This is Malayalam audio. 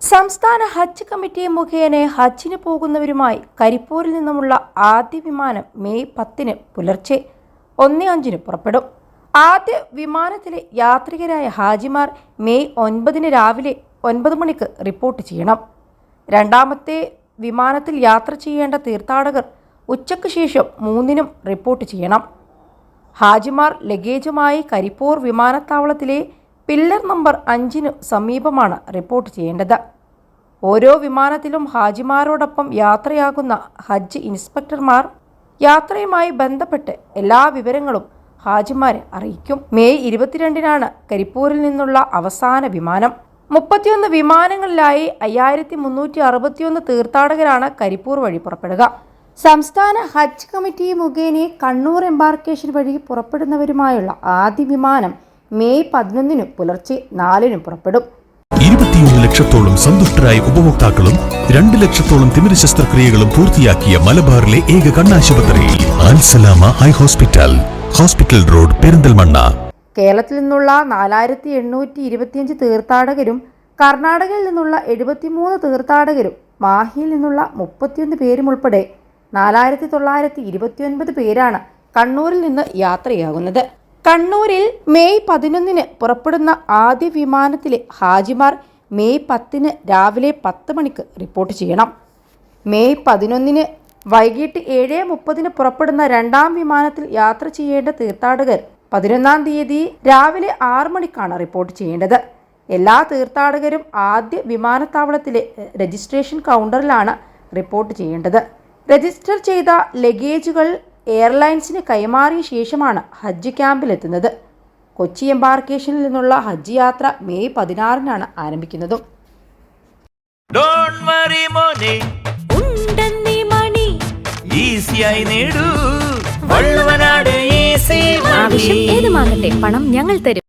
സംസ്ഥാന ഹജ്ജ് കമ്മിറ്റി മുഖേന ഹജ്ജിന് പോകുന്നവരുമായി കരിപ്പൂരിൽ നിന്നുമുള്ള ആദ്യ വിമാനം മെയ് 10 പുലർച്ചെ 1:05 പുറപ്പെടും. ആദ്യ വിമാനത്തിലെ യാത്രികരായ ഹാജിമാർ മെയ് 9 രാവിലെ 9 മണിക്ക് റിപ്പോർട്ട് ചെയ്യണം. രണ്ടാമത്തെ വിമാനത്തിൽ യാത്ര ചെയ്യേണ്ട തീർത്ഥാടകർ ഉച്ചയ്ക്ക് ശേഷം 3 റിപ്പോർട്ട് ചെയ്യണം. ഹാജിമാർ ലഗേജുമായി കരിപ്പൂർ വിമാനത്താവളത്തിലെ പില്ലർ നമ്പർ 5 സമീപമാണ് റിപ്പോർട്ട് ചെയ്യേണ്ടത്. ഓരോ വിമാനത്തിലും ഹാജിമാരോടൊപ്പം യാത്രയാകുന്ന ഹജ്ജ് ഇൻസ്പെക്ടർമാർ യാത്രയുമായി ബന്ധപ്പെട്ട് എല്ലാ വിവരങ്ങളും ഹാജിമാരെ അറിയിക്കും. മെയ് 22 കരിപ്പൂരിൽ നിന്നുള്ള അവസാന വിമാനം. 31 വിമാനങ്ങളിലായി 5361 തീർത്ഥാടകരാണ് കരിപ്പൂർ വഴി പുറപ്പെടുക. സംസ്ഥാന ഹജ്ജ് കമ്മിറ്റി മുഖേന കണ്ണൂർ എംബാർക്കേഷൻ വഴി പുറപ്പെടുന്നവരുമായുള്ള ആദ്യ വിമാനം മെയ് 11 പുലർച്ചെ 4 പുറപ്പെടും. 21 ലക്ഷത്തോളം സന്തുഷ്ടരായ ഉപഭോക്താക്കളും 2 ലക്ഷത്തോളം തിമിര ശസ്ത്രക്രിയകളും പൂർത്തിയാക്കിയ മലബാറിലെ ഏക കണ്ണാശുപത്രി Al Salama eye hospital, hospital road, Perinthalmanna. കേരളത്തിൽ നിന്നുള്ള 4825 തീർത്ഥാടകരും കർണാടകയിൽ നിന്നുള്ള 73 തീർത്ഥാടകരും മാഹിയിൽ നിന്നുള്ള 31 പേരും ഉൾപ്പെടെ 4929 പേരാണ് കണ്ണൂരിൽ നിന്ന് യാത്രയാകുന്നത്. കണ്ണൂരിൽ മെയ് 11 പുറപ്പെടുന്ന ആദ്യ വിമാനത്തിലെ ഹാജിമാർ മെയ് 10 രാവിലെ 10 മണിക്ക് റിപ്പോർട്ട് ചെയ്യണം. മെയ് 11 വൈകിട്ട് 7:30 പുറപ്പെടുന്ന രണ്ടാം വിമാനത്തിൽ യാത്ര ചെയ്യേണ്ട തീർത്ഥാടകർ 11 തീയതി രാവിലെ 6 മണിക്കാണ് റിപ്പോർട്ട് ചെയ്യേണ്ടത്. എല്ലാ തീർത്ഥാടകരും ആദ്യ വിമാനത്താവളത്തിലെ രജിസ്ട്രേഷൻ കൗണ്ടറിലാണ് റിപ്പോർട്ട് ചെയ്യേണ്ടത്. രജിസ്റ്റർ ചെയ്ത ലഗേജുകൾ എയർലൈൻസിന് കൈമാറിയ ശേഷമാണ് ഹജ്ജ് ക്യാമ്പിലെത്തുന്നത്. കൊച്ചി എംബാർക്കേഷനിൽ നിന്നുള്ള ഹജ്ജ് യാത്ര മെയ് 16 ആരംഭിക്കുന്നത്. പണം ഞങ്ങൾ തരും.